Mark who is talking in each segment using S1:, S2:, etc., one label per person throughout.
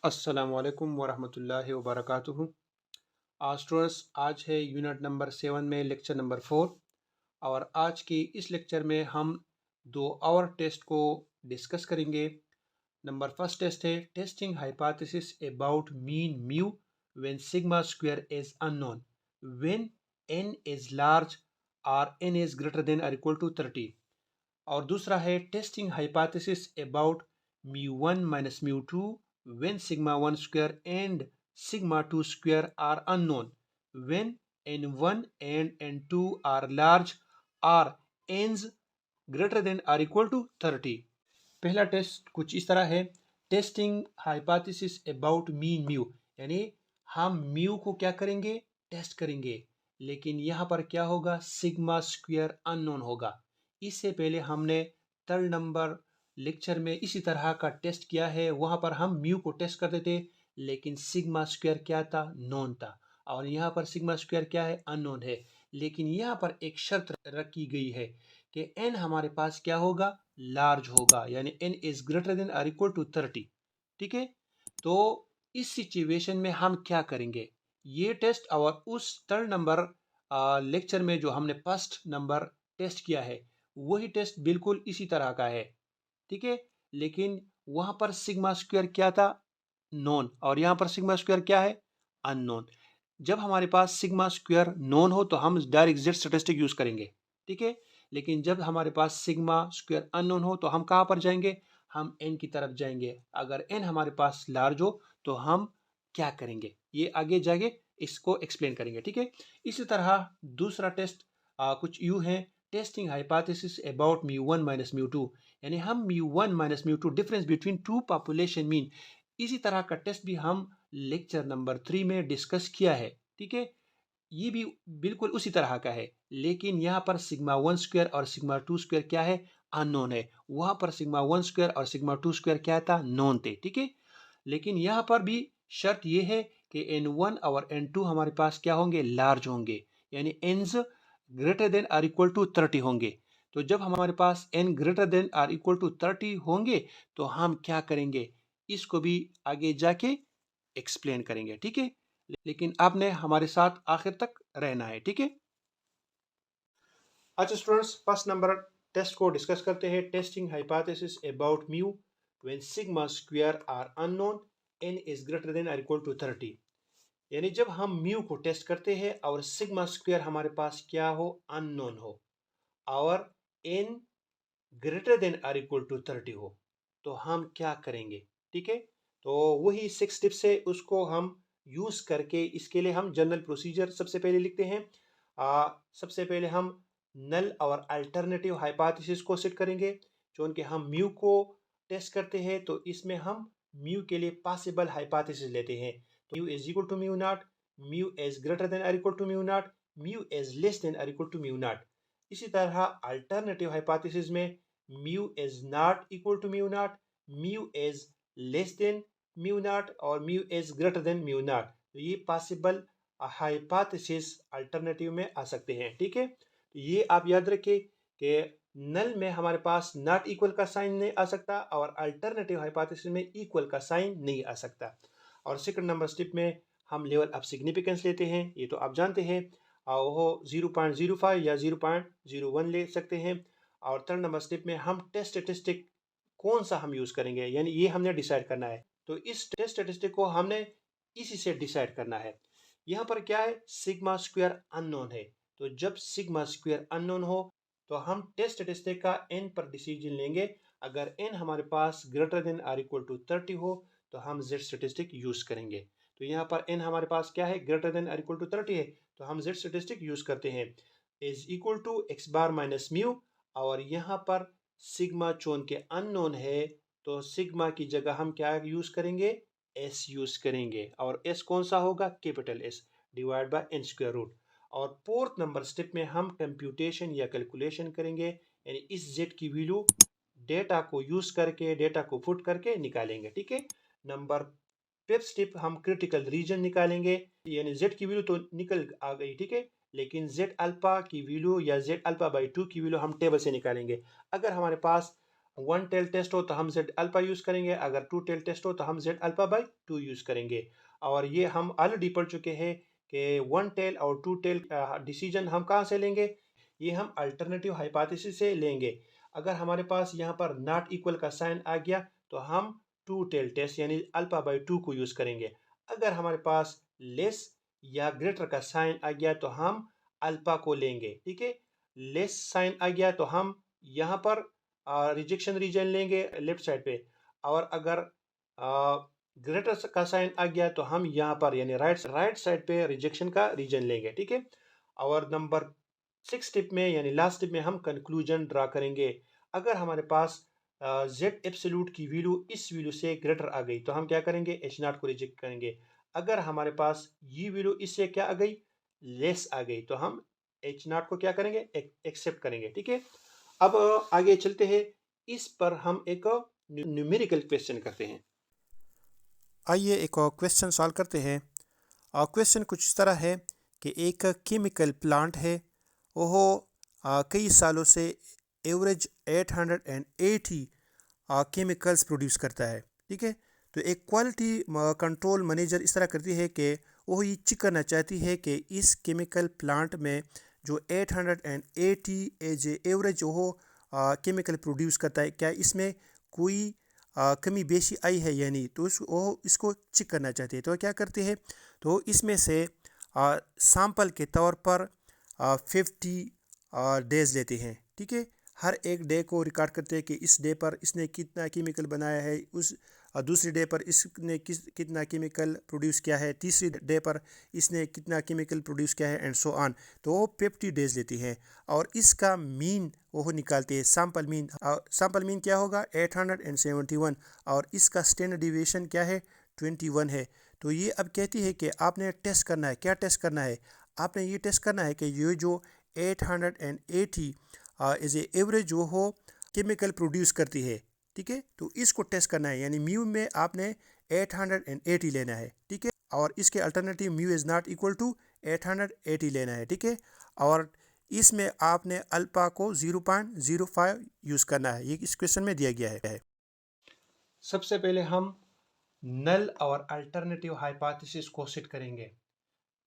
S1: अस्सलामुअलैकुम वरहमतुल्लाहि वबरकातुहू। स्टूडेंट्स, आज है यूनिट नंबर 7 में लेक्चर नंबर 4। और आज की इस लेक्चर में हम दो और टेस्ट को डिस्कस करेंगे। नंबर फर्स्ट टेस्ट है testing hypothesis about mean mu when sigma square is unknown when n is large और n इज ग्रेटर देन और इक्वल टू 30। और दूसरा है testing hypothesis about mu one minus mu two when sigma 1 square and sigma 2 square are unknown when n1 and n2 are large or n's greater than or equal to 30। पहला test कुछ इस तरह है, testing hypothesis about mean mu, यानी हम mu को क्या करेंगे, टेस्ट करेंगे। लेकिन यहाँ पर क्या होगा, सिग्मा स्क्वायर अननोन होगा। इससे पहले हमने थर्ड नंबर लेक्चर में इसी तरह का टेस्ट किया है। वहाँ पर हम म्यू को टेस्ट करते थे, लेकिन सिग्मा स्क्वायर क्या था, नोन था। और यहाँ पर सिग्मा स्क्वायर क्या है, अननोन है। लेकिन यहाँ पर एक शर्त रखी गई है कि n हमारे पास क्या होगा, लार्ज होगा, यानी n इज ग्रेटर देन और इक्वल टू 30। ठीक है, तो इस सिचुएशन में हम क्या करेंगे, ये टेस्ट और उस थर्ड नंबर लेक्चर में जो हमने फर्स्ट नंबर टेस्ट किया है वही टेस्ट बिल्कुल इसी तरह का है। ठीक है, लेकिन वहां पर सिग्मा स्क्वायर क्या था, नोन, और यहां पर सिग्मा स्क्वायर क्या है, अननोन। जब हमारे पास सिग्मा स्क्वायर नोन हो तो हम डायरेक्ट जेड स्टैटिस्टिक यूज करेंगे। ठीक है, लेकिन जब हमारे पास सिग्मा स्क्वायर अननोन हो तो हम कहां पर जाएंगे, हम एन की तरफ जाएंगे। अगर एन हमारे पास लार्ज हो तो हम क्या करेंगे, ये आगे जाके इसको एक्सप्लेन करेंगे। ठीक है, इसी तरह दूसरा टेस्ट कुछ यू है, testing hypothesis about mu one minus mu two, यानी हम mu one minus mu two difference between two population mean, इसी तरह का टेस्ट भी हम लेक्चर नंबर 3 में डिस्कस किया है। ठीक है, ये भी बिल्कुल उसी तरह का है, लेकिन यहाँ पर सिग्मा वन स्क्वायर और सिग्मा टू स्क्वायर क्या है, अननोन है। वहां पर सिग्मा वन स्क्वायर और सिग्मा टू स्क्वायर क्या था, नोन थे। ठीक है, लेकिन यहाँ पर भी शर्त ये है कि एन वन और एन टू हमारे पास क्या होंगे, लार्ज होंगे, यानी n's greater than or equal to 30 होंगे। तो जब हमारे पास n greater than or equal to 30 होंगे तो हम क्या करेंगे, इसको भी आगे जाके एक्सप्लेन करेंगे। ठीक है, लेकिन आपने हमारे साथ आखिर तक रहना है। ठीक है, अच्छा स्टूडेंट्स, फर्स्ट नंबर टेस्ट को डिस्कस करते हैं, testing hypothesis about mu when sigma square are unknown n is greater than और इक्वल टू 30। यानी जब हम म्यू को टेस्ट करते हैं और सिग्मा स्क्वायर हमारे पास क्या हो, अननोन हो, और n greater than or equal to 30 हो, तो हम क्या करेंगे। ठीक है, तो वही 6 टिप्स है, उसको हम यूज करके इसके लिए हम जनरल प्रोसीजर सबसे पहले लिखते हैं। सबसे पहले हम नल और अल्टरनेटिव हाइपोथेसिस को सेट करेंगे। जो उनके हम म्यू को टेस्ट करते हैं तो इसमें हम म्यू के लिए पॉसिबल हाइपोथेसिस लेते हैं। तो mu is equal to mu naught, mu is greater than और equal to mu naught, mu is less than और इक्वल टू म्यू नॉट। इसी तरह अल्टरनेटिव हाइपोथेसिस में mu is not equal to mu naught, mu is less than mu naught और mu is greater than mu naught. तो ये possible hypothesis alternative में आ सकते हैं। ठीक है, तो ये आप याद रखिए कि नल में हमारे पास नॉट इक्वल का साइन नहीं आ सकता और अल्टरनेटिव हाइपोथेसिस में इक्वल का साइन नहीं आ सकता। और सेकंड नंबर स्टेप में हम लेवल ऑफ सिग्निफिकेंस लेते हैं, ये तो आप जानते हैं, और वो 0.05 या 0.01 ले सकते हैं। और थर्ड नंबर स्टेप में हम टेस्ट स्टेटिस्टिक कौन सा हम यूज करेंगे, यानी ये हमने डिसाइड करना है। तो इस टेस्ट स्टेटिस्टिक को हमने इसी से डिसाइड करना है। यहाँ पर क्या है, सिग्मा स्क्वायर अननोन है। तो जब सिग्मा स्क्वायर अननोन हो तो हम टेस्ट स्टेटिस्टिक का एन पर डिसीजन लेंगे। अगर एन हमारे पास greater than or equal to 30 हो तो हम जेड स्टेटिस्टिक यूज करेंगे। तो यहाँ पर एन हमारे पास क्या है, greater than or equal to 30 है, तो हम जेड स्टेटिस्टिक यूज करते हैं, is equal to x bar minus mu. और यहाँ पर सिग्मा चून के अननोन है तो सिग्मा की जगह हम क्या यूज करेंगे, एस यूज करेंगे, और एस कौन सा होगा, capital S divide by N square root. और फोर्थ नंबर स्टेप में हम कंप्यूटेशन या कैलकुलेशन करेंगे, यानी इस जेड की वैल्यू डेटा को यूज करके, डेटा को पुट करके निकालेंगे। ठीक है, नंबर फिफ्थ स्टेप हम क्रिटिकल रीजन निकालेंगे, यानी जेड की वैल्यू तो निकल आ गई। ठीक है, लेकिन जेड अल्फा की वैल्यू या जेड अल्फा बाई 2 की वैल्यू हम टेबल से निकालेंगे। अगर हमारे पास वन टेल टेस्ट हो तो हम जेड अल्फा यूज़ करेंगे, अगर टू टेल टेस्ट हो तो हम Z alpha by to use करेंगे। और ये हम ऑलरेडी पढ़ चुके हैं कि वन टेल और टू टेल डिसीजन हम कहाँ से लेंगे, ये हम अल्टरनेटिव हाइपोथेसिस से लेंगे। अगर हमारे पास यहाँ पर नॉट इक्वल का साइन आ गया तो हम टू टेल टेस्ट यानी अल्फा बाई टू को यूज़ करेंगे। अगर हमारे पास लेस या ग्रेटर का साइन आ गया तो हम अल्फा को लेंगे। ठीक है, लेस साइन आ गया तो हम यहाँ पर रिजेक्शन रीजन लेंगे लेफ्ट साइड पे, और अगर ग्रेटर का साइन आ गया तो हम यहाँ पर यानी राइट साइड पे रिजेक्शन का रीजन लेंगे। ठीक है, और नंबर 6 स्टेप में यानी लास्ट स्टेप में हम कंक्लूजन ड्रा करेंगे। अगर हमारे पास जेड एब्सोल्यूट की वैल्यू इस वैल्यू से ग्रेटर आ गई तो हम क्या करेंगे, एच नॉट को रिजेक्ट करेंगे। अगर हमारे पास ये वैल्यू इससे क्या आ गई, लेस आ गई, तो हम एच नॉट को क्या करेंगे, एक्सेप्ट करेंगे। ठीक है, अब आगे चलते हैं, इस पर हम एक न्यूमेरिकल क्वेश्चन करते हैं।
S2: आइए एक और क्वेश्चन सॉल्व करते हैं। और क्वेश्चन कुछ इस तरह है कि एक केमिकल प्लांट है, वो कई सालों से एवरेज 880 केमिकल्स प्रोड्यूस करता है। ठीक है, तो एक क्वालिटी कंट्रोल मैनेजर इस तरह करती है कि वो ये चेक करना चाहती है कि इस केमिकल प्लांट में जो 880 एज एवरेज वो केमिकल प्रोड्यूस करता है, क्या इसमें कोई कमी बेशी आई है या नहीं, तो वो इसको चेक करना चाहती है। तो क्या करते हैं, तो इसमें से सैंपल के तौर पर 50 डेज लेते हैं। ठीक है, हर एक डे को रिकॉर्ड करते हैं कि इस डे पर इसने कितना केमिकल बनाया है, उस दूसरी डे पर इसने कितना केमिकल प्रोड्यूस किया है, तीसरी डे पर इसने कितना केमिकल प्रोड्यूस किया है, एंड सो ऑन। तो वो 50 डेज लेती हैं और इसका मीन वो निकालते हैं, सैम्पल मीन। सैम्पल मीन क्या होगा, 871, और इसका स्टैंडर्ड डिविएशन क्या है, 21 है। तो ये अब कहती है कि आपने टेस्ट करना है। क्या टेस्ट करना है, आपने ये टेस्ट करना है कि ये जो 880 एज ए एवरेज जो हो केमिकल प्रोड्यूस करती है। ठीक है, तो इसको टेस्ट करना है, यानी म्यू में आपने 880 लेना है। ठीक है, और इसके alternative mu is not equal to 880 लेना है। ठीक है, और इसमें आपने अल्फा को 0.05 यूज़ करना है, ये इस क्वेश्चन में दिया गया है।
S1: सबसे पहले हम नल और अल्टरनेटिव हाइपोथेसिस को सेट करेंगे।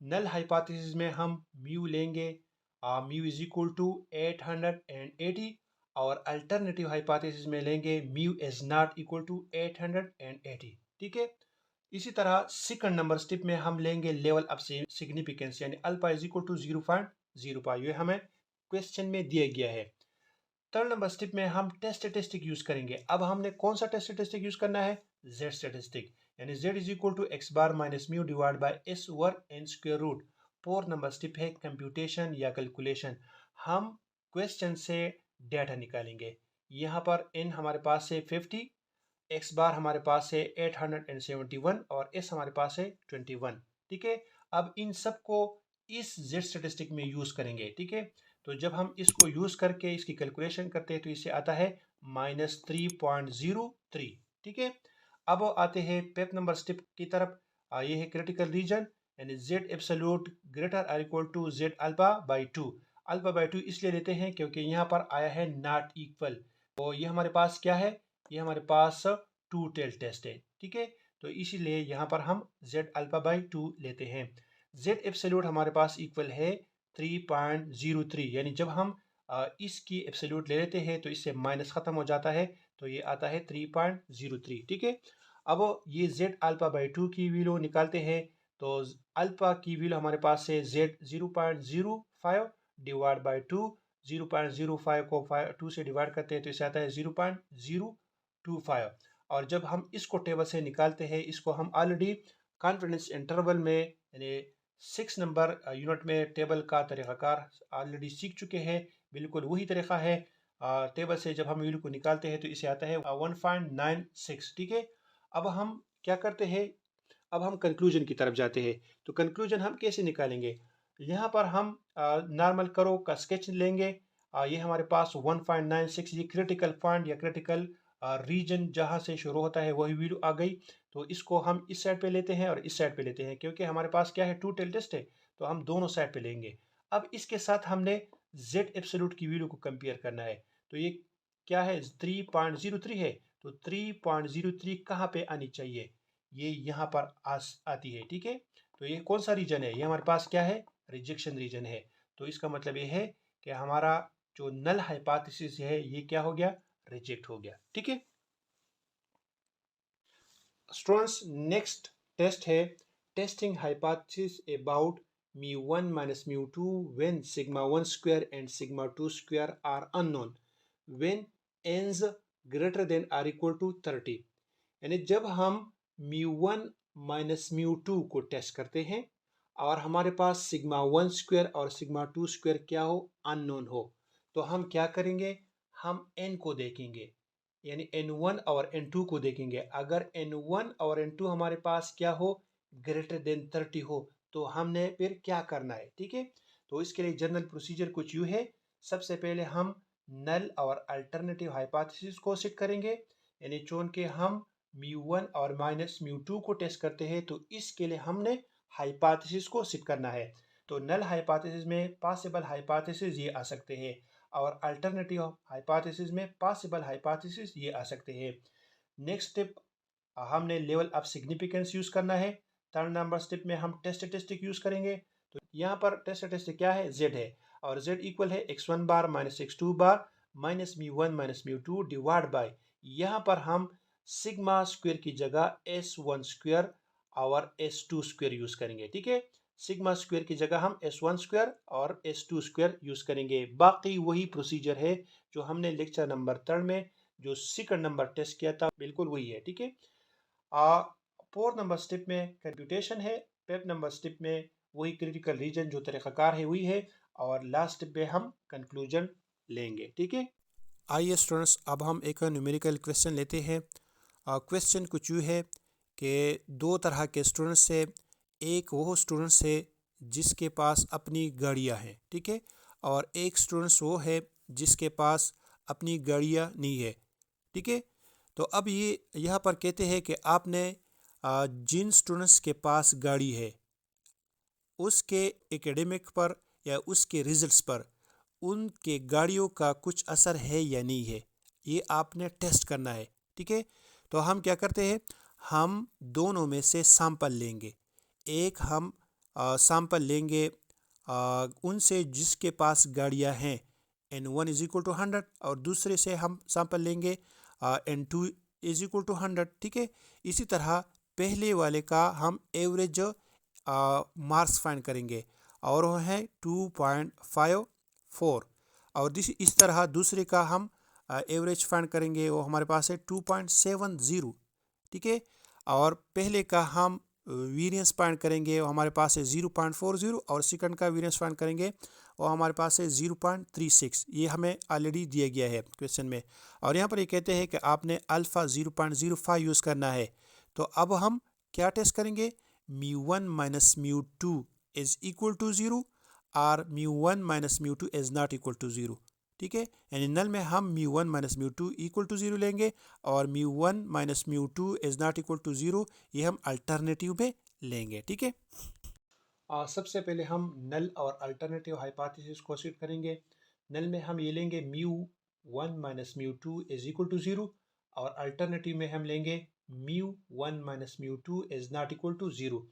S1: नल हाइपोथेसिस में हम म्यू लेंगे, म्यू इज इक्वल टू 880, और अल्टरनेटिव हाइपोथेसिस में लेंगे mu is not equal to 880। ठीक है, इसी तरह सेकंड नंबर स्टेप में हम लेंगे लेवल ऑफ सिग्निफिकेंस, यानी अल्फा इज इक्वल टू 0.05, ये हमें क्वेश्चन में दिया गया है। थर्ड नंबर स्टेप में हम टेस्ट स्टैटिस्टिक यूज करेंगे। अब हमने कौन सा टेस्ट स्टैटिस्टिक यूज करना है, जेड स्टैटिस्टिक, यानी Z is equal to x bar minus mu divide by S over N square root. Fourth number step है कंप्यूटेशन या कैलकुलेशन। हम क्वेश्चन से डेटा निकालेंगे। यहाँ पर एन हमारे पास है 50, एक्स बार हमारे पास है 871 और एस हमारे पास है 21। ठीक है, अब इन सब को इस जेड स्टैटिस्टिक में यूज करेंगे। ठीक है, तो जब हम इसको यूज करके इसकी कैलकुलेशन करते हैं तो इससे आता है -3.03। ठीक है, अब आते हैं पेप नंबर स्टेप की तरफ। ये है क्रिटिकल रीजन, यानी जेड एब्सोल्यूट ग्रेटर और equal to Z alpha by two. Alpha by two इसलिए लेते हैं क्योंकि यहाँ पर आया है नॉट इक्वल, तो ये हमारे पास क्या है, ये हमारे पास टू टेल टेस्ट है। ठीक है, तो इसीलिए यहाँ पर हम जेड अल्फा बाई टू लेते हैं। जेड एब्सोल्यूट हमारे पास इक्वल है 3.03, यानी जब हम इसकी एब्सोल्यूट ले लेते हैं तो इससे माइनस खत्म हो जाता है, तो ये आता है 3.03। ठीक है, अब ये जेड अल्फा बाई टू की वैल्यू निकालते हैं, तो अल्फा की वैल्यू हमारे पास है जेड 0.05 डिवाइड बाई टू। 0.05 को 2 से डिवाइड करते हैं तो इससे आता है 0.025, और जब हम इसको टेबल से निकालते हैं, इसको हम ऑलरेडी कॉन्फिडेंस इंटरवल में यानी 6 नंबर यूनिट में टेबल का तरीक़ाकार ऑलरेडी सीख चुके हैं। बिल्कुल वही तरीका है, टेबल से जब हम वैल्यू को निकालते हैं तो इसे आता है 1.96। ठीक है, अब हम क्या करते हैं, अब हम कंक्लूजन की तरफ जाते हैं। तो कंक्लूजन हम कैसे निकालेंगे, यहाँ पर हम नॉर्मल करो का स्केच लेंगे। ये हमारे पास 1.96, ये क्रिटिकल पॉइंट या क्रिटिकल रीजन जहाँ से शुरू होता है वही वैल्यू आ गई। तो इसको हम इस साइड पे लेते हैं और इस साइड पे लेते हैं, क्योंकि हमारे पास क्या है, टू टेल टेस्ट है, तो हम दोनों साइड पे लेंगे। अब इसके साथ हमने जेड एब्सोल्यूट की वैल्यू को कंपेयर करना है। तो ये क्या है 3.03 है, तो 3.03 कहाँ पे आनी चाहिए, ये यहाँ पर आती है। ठीक है, तो ये कौन सा रीजन है, ये हमारे पास क्या है, रिजेक्शन रीजन है। तो इसका मतलब ये है कि हमारा जो नल हाइपोथेसिस है ये क्या हो गया, रिजेक्ट हो गया। ठीक है स्टूडेंट्स, नेक्स्ट टेस्ट है testing hypothesis about mu1 minus mu2 when sigma 1 square and sigma 2 square are unknown when n's greater than or equal to 30। यानी जब हम mu1 माइनस mu2 को टेस्ट करते हैं और हमारे पास सिग्मा 1 स्क्वायर और सिग्मा 2 स्क्वायर क्या हो, अननोन हो, तो हम क्या करेंगे, हम n को देखेंगे, यानी n1 और n2 को देखेंगे। अगर n1 और n2 हमारे पास क्या हो, ग्रेटर देन 30 हो, तो हमने फिर क्या करना है। ठीक है, तो इसके लिए जनरल प्रोसीजर कुछ यूँ है, सबसे पहले हम नल और अल्टरनेटिव हाइपोथेसिस को सेट करेंगे, यानी चून के हम mu1 और माइनस mu2 को टेस्ट करते हैं, तो इसके लिए हमने हाइपोथेसिस को सेट करना है। तो नल हाइपोथेसिस में पॉसिबल हाइपोथेसिस ये आ सकते हैं और अल्टरनेटिव हाइपोथेसिस में पॉसिबल हाइपोथेसिस ये आ सकते हैं। नेक्स्ट स्टेप, हमने लेवल ऑफ सिग्निफिकेंस यूज करना है। थर्ड नंबर स्टेप में हम टेस्ट स्टैटिस्टिक यूज करेंगे। तो यहाँ पर टेस्ट स्टैटिस्टिक क्या है, z है, और z इक्वल है x1 bar minus x2 bar minus mu1 minus mu2 divide bye, यहाँ पर हम सिग्मा स्क्वायर की जगह s1 स्क्वायर और s2 स्क्वायर यूज करेंगे। ठीक है, सिग्मा स्क्वायर की जगह हम s1 स्क्वायर और s2 स्क्वायर यूज करेंगे। बाकी वही प्रोसीजर है जो हमने लेक्चर नंबर 3 में जो सेकंड नंबर टेस्ट किया था, बिल्कुल वही है। ठीक है, फोर्थ नंबर स्टेप में कंप्यूटेशन है, फिफ्थ नंबर स्टेप में वही क्रिटिकल रीजन जो तरीक़ाकार है वही है, और लास्ट स्टेप पे हम कंक्लूजन लेंगे। ठीक है,
S2: आइए स्टूडेंट्स, अब हम एक न्यूमेरिकल क्वेश्चन लेते हैं। क्वेश्चन कुछ यूँ है कि दो तरह के स्टूडेंट्स से, एक वो स्टूडेंट्स है जिसके पास अपनी गाड़ियाँ हैं, ठीक है, और एक स्टूडेंट्स वो है जिसके पास अपनी गाड़ियाँ नहीं है। ठीक है, तो अब ये यहाँ पर कहते हैं कि आपने जिन स्टूडेंट्स के पास गाड़ी है उसके एकेडमिक पर या उसके रिजल्ट्स पर उनके गाड़ियों का कुछ असर है या नहीं है, ये आपने टेस्ट करना है। ठीक है, तो हम क्या करते हैं, हम दोनों में से सैंपल लेंगे। एक हम सैंपल लेंगे उनसे जिसके पास गाड़ियां हैं n1 इज इक्वल टू 100, और दूसरे से हम सैंपल लेंगे n2 इज इक्वल टू 100। ठीक है, इसी तरह पहले वाले का हम एवरेज मार्क्स फाइंड करेंगे और वो है 2.54, और इस तरह दूसरे का हम एवरेज फाइंड करेंगे, वो हमारे पास है 2.70। ठीक है, और पहले का हम वेरिएंस फाइंड करेंगे, वो हमारे पास है 0.40, और सेकंड का वेरिएंस फाइंड करेंगे वो हमारे पास है 0.36। ये हमें ऑलरेडी दिया गया है क्वेश्चन में, और यहाँ पर ये कहते हैं कि आपने अल्फ़ा 0.05 यूज़ करना है। तो अब हम क्या टेस्ट करेंगे, mu1 minus mu2 is equal to 0 और mu1 minus mu2 is not equal to 0। ठीक है, यानी नल में हम mu1 minus mu2 equal to 0 लेंगे, और mu1 minus mu2 is not equal to 0 ये हम अल्टरनेटिव में लेंगे। ठीक है,
S1: सबसे पहले हम नल और अल्टरनेटिव हाइपोथेसिस को सेट करेंगे। नल में हम ये लेंगे mu1 minus mu2 is equal to 0, और अल्टरनेटिव में हम लेंगे mu1 minus mu2 is not equal to 0।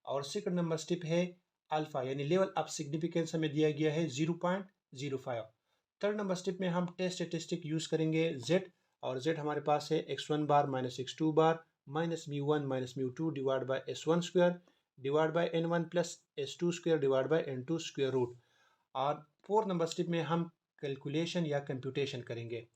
S1: और सेकंड नंबर स्टेप है अल्फा, यानी लेवल ऑफ सिग्निफिकेंस हमें दिया गया है 0.05। थर्ड नंबर स्टेप में हम टेस्ट स्टैटिस्टिक यूज करेंगे z, और z हमारे पास है x1 bar minus x2 bar minus mu1 minus mu2 divide by s1 square divide by n1 plus s2 square divide by n2 square root. और fourth number step में हम calculation या computation करेंगे।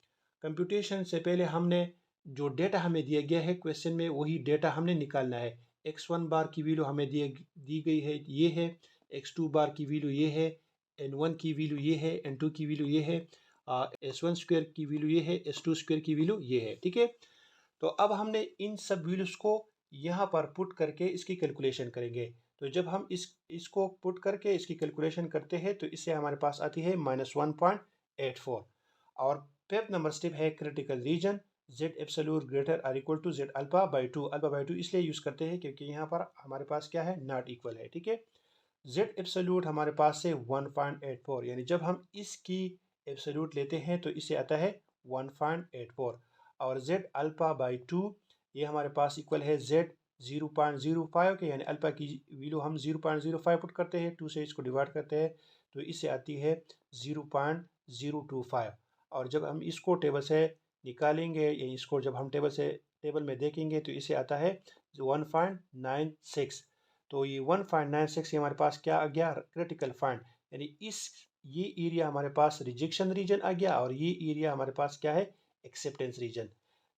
S1: Computation से पहले हमने जो डेटा हमें दिया गया है क्वेश्चन में वही डेटा हमने निकालना है। x1 बार की वैल्यू हमें दी गई है ये है, x2 बार की वैल्यू ये है, n1 की वैल्यू ये है, n2 की वैल्यू ये है, s1 स्क्वायर की वैल्यू ये है, s2 स्क्वायर की वैल्यू ये है। ठीक है, तो अब हमने इन सब वैल्यूज को यहाँ पर पुट करके इसकी कैलकुलेशन करेंगे। तो जब हम इसको पुट करके इसकी कैलकुलेशन करते हैं तो इससे हमारे पास आती है -1.84। और फिफ्थ नंबर स्टेप है critical region, z absolute greater और equal to z alpha by 2। Alpha by 2 इसलिए यूज करते हैं क्योंकि यहाँ पर हमारे पास क्या है, नॉट इक्वल है। ठीक है, z एब्सोल्यूट हमारे पास से 1.84, यानी जब हम इसकी एब्सोल्यूट लेते हैं तो इससे आता है 1.84 और z अल्फा बाई 2 ये हमारे पास इक्वल है z 0.05 के, यानी अल्फा की वैल्यू हम 0.05 पुट करते हैं, 2 से इसको डिवाइड करते हैं तो इससे आती है 0.025 और जब हम इसको टेबल से निकालेंगे या इसको जब हम टेबल में देखेंगे तो इसे आता है 1.96। तो ये 1.96 ये हमारे पास क्या आ गया, क्रिटिकल पॉइंट, यानी ये एरिया हमारे पास रिजेक्शन रीजन आ गया और ये एरिया हमारे पास क्या है, एक्सेप्टेंस रीजन।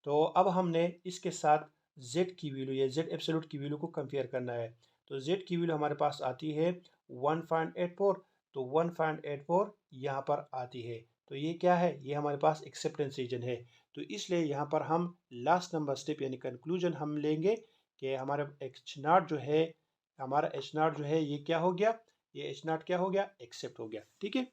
S1: तो अब हमने इसके साथ z की वैल्यू या z एब्सोल्यूट की वैल्यू को कंपेयर करना है। तो z की वैल्यू हमारे पास आती है 1.84, तो 1.84 यहाँ पर आती है। तो ये क्या है, ये हमारे पास एक्सेप्टेंस रीजन है। तो इसलिए यहाँ पर हम लास्ट नंबर स्टेप यानी कंक्लूजन हम लेंगे कि हमारा हमारा एच नॉट जो है ये क्या हो गया, ये एच नॉट क्या हो गया, एक्सेप्ट हो गया। ठीक है।